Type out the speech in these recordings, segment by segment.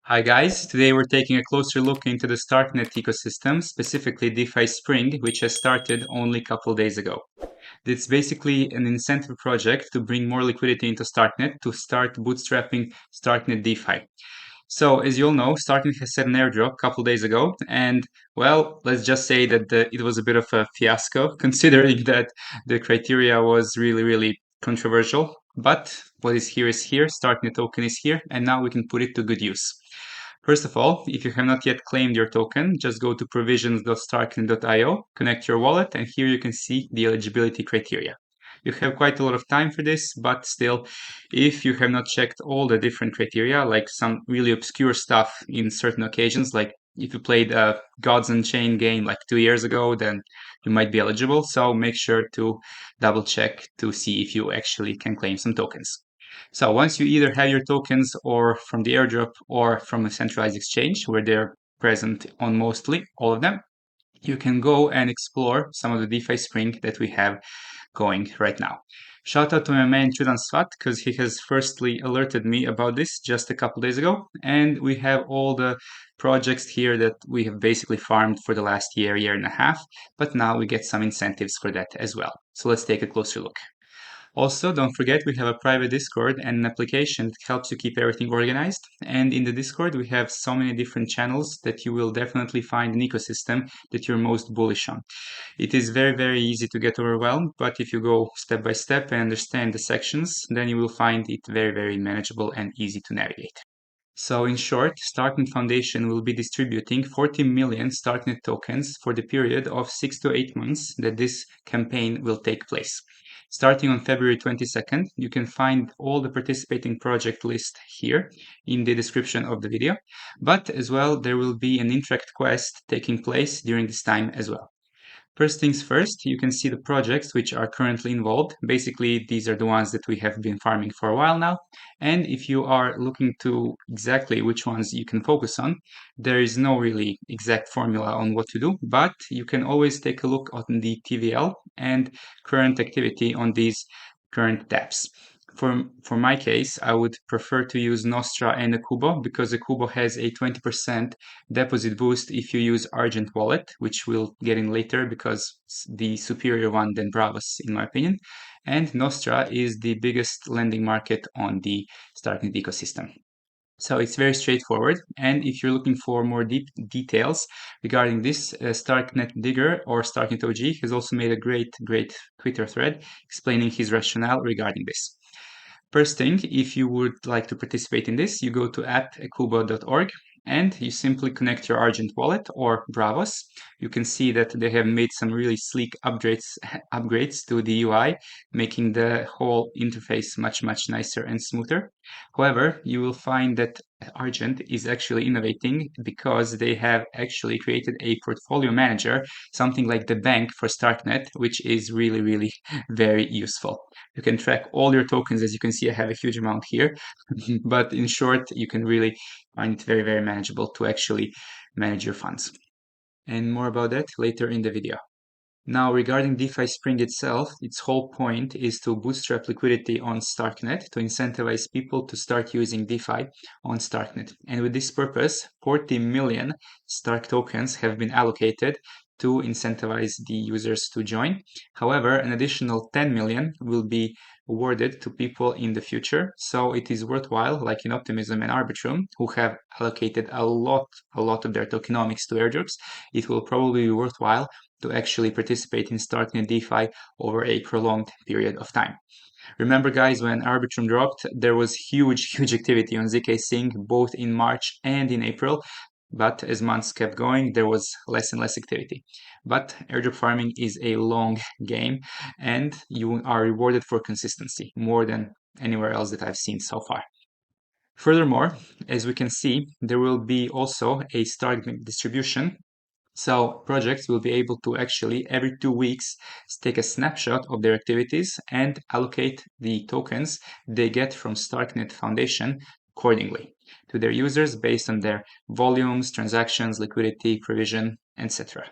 Hi guys, today we're taking a closer look into the Starknet ecosystem, specifically DeFi Spring, which has started only a couple days ago. It's basically an incentive project to bring more liquidity into Starknet to start bootstrapping Starknet DeFi. So, as you all know, Starknet has set an airdrop a couple days ago, and well, let's just say that it was a bit of a fiasco, considering that the criteria was really controversial. But what is here, Starknet token is here, and now we can put it to good use. First of all, if you have not yet claimed your token, just go to provisions.starknet.io, connect your wallet, and here you can see the eligibility criteria. You have quite a lot of time for this, but still, if you have not checked all the different criteria, like some really obscure stuff in certain occasions, like if you played a Gods Unchained game like 2 years ago, then you might be eligible. So make sure to double check to see if you actually can claim some tokens. So once you either have your tokens or from the airdrop or from a centralized exchange where they're present on mostly all of them, you can go and explore some of the DeFi Spring that we have going right now. Shout out to my man Chudan Svat because he has firstly alerted me about this just a couple days ago, and we have all the projects here that we have basically farmed for the last year and a half, but now we get some incentives for that as well. So let's take a closer look. Also, don't forget we have a private Discord and an application that helps you keep everything organized. And in the Discord, we have so many different channels that you will definitely find an ecosystem that you're most bullish on. It is very easy to get overwhelmed, but if you go step by step and understand the sections, then you will find it very manageable and easy to navigate. So in short, Starknet Foundation will be distributing 40 million Starknet tokens for the period of 6 to 8 months that this campaign will take place. Starting on February 22nd, you can find all the participating project list here in the description of the video, but as well there will be an interact quest taking place during this time as well. First things first, you can see the projects which are currently involved. Basically, these are the ones that we have been farming for a while now. And if you are looking to exactly which ones you can focus on, there is no really exact formula on what to do, but you can always take a look on the TVL and current activity on these current tabs. For my case, I would prefer to use Nostra and Ekubo because Ekubo has a 20% deposit boost if you use Argent Wallet, which we'll get in later because it's the superior one than Bravos, in my opinion. And Nostra is the biggest lending market on the Starknet ecosystem. So it's very straightforward. And if you're looking for more deep details regarding this, Starknet Digger or Starknet OG has also made a great Twitter thread explaining his rationale regarding this. First thing, if you would like to participate in this, you go to @ekubo.org and you simply connect your Argent wallet or Bravos. You can see that they have made some really sleek upgrades to the UI, making the whole interface much nicer and smoother. However, you will find that Argent is actually innovating because they have actually created a portfolio manager, something like the bank for Starknet, which is really very useful. You can track all your tokens. As you can see, I have a huge amount here, but in short, you can really find it very manageable to actually manage your funds. And more about that later in the video. Now, regarding DeFi Spring itself, its whole point is to bootstrap liquidity on Starknet to incentivize people to start using DeFi on Starknet. And with this purpose, 40 million Stark tokens have been allocated to incentivize the users to join. However, an additional 10 million will be awarded to people in the future. So it is worthwhile, like in Optimism and Arbitrum, who have allocated a lot of their tokenomics to airdrops. It will probably be worthwhile to actually participate in Starknet DeFi over a prolonged period of time. Remember, guys, when Arbitrum dropped, there was huge activity on Zksync both in March and in April. But as months kept going, there was less and less activity. But airdrop farming is a long game, and you are rewarded for consistency more than anywhere else that I've seen so far. Furthermore, as we can see, there will be also a Starknet distribution. So projects will be able to actually every 2 weeks take a snapshot of their activities and allocate the tokens they get from Starknet Foundation accordingly to their users based on their volumes, transactions, liquidity, provision, etc.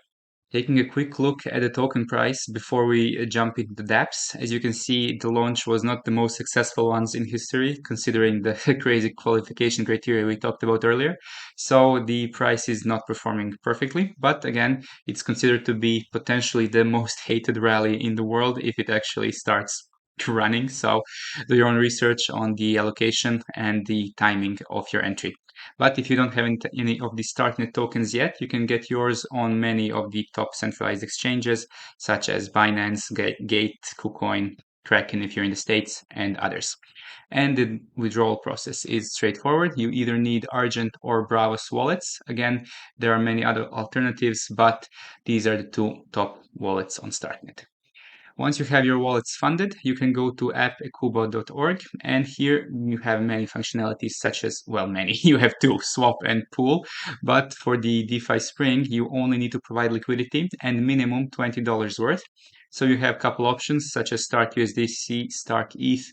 Taking a quick look at the token price before we jump into the dApps, as you can see, the launch was not the most successful ones in history, considering the crazy qualification criteria we talked about earlier. So the price is not performing perfectly, but again, it's considered to be potentially the most hated rally in the world if it actually starts running. So do your own research on the allocation and the timing of your entry. But if you don't have any of the Starknet tokens yet, you can get yours on many of the top centralized exchanges, such as Binance, Gate, KuCoin, Kraken if you're in the States, and others. And the withdrawal process is straightforward. You either need Argent or Bravos wallets. Again, there are many other alternatives, but these are the two top wallets on Starknet. Once you have your wallets funded, you can go to ekubo.org, and here you have many functionalities such as, well, many, you have two, swap and pool, but for the DeFi Spring, you only need to provide liquidity and minimum $20 worth. So you have a couple options such as Stark USDC, Stark ETH,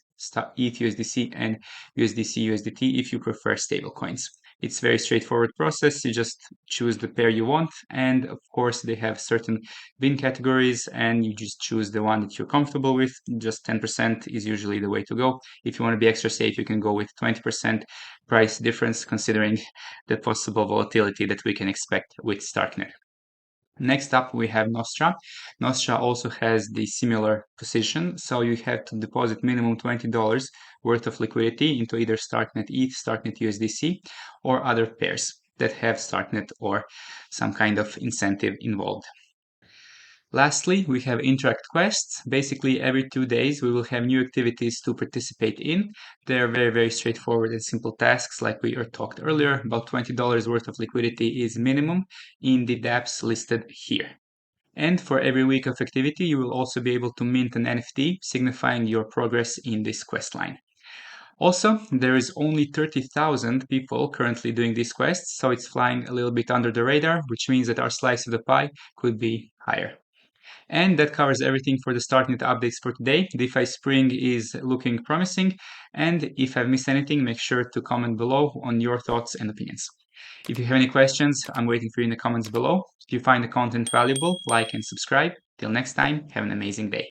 ETH USDC, and USDC USDT if you prefer stablecoins. It's a very straightforward process. You just choose the pair you want, and of course they have certain bin categories, and you just choose the one that you're comfortable with. Just 10% is usually the way to go. If you want to be extra safe, you can go with 20% price difference, considering the possible volatility that we can expect with Starknet. Next up, we have Nostra. Nostra also has the similar position, so you have to deposit minimum $20 worth of liquidity into either Starknet ETH, Starknet USDC, or other pairs that have Starknet or some kind of incentive involved. Lastly, we have interact quests. Basically, every 2 days we will have new activities to participate in. They're very straightforward and simple tasks like we talked earlier. About $20 worth of liquidity is minimum in the dApps listed here. And for every week of activity, you will also be able to mint an NFT, signifying your progress in this quest line. Also, there is only 30,000 people currently doing these quests, so it's flying a little bit under the radar, which means that our slice of the pie could be higher. And that covers everything for the Starknet updates for today. DeFi Spring is looking promising, and if I've missed anything, make sure to comment below on your thoughts and opinions. If you have any questions, I'm waiting for you in the comments below. If you find the content valuable, like and subscribe. Till next time, have an amazing day.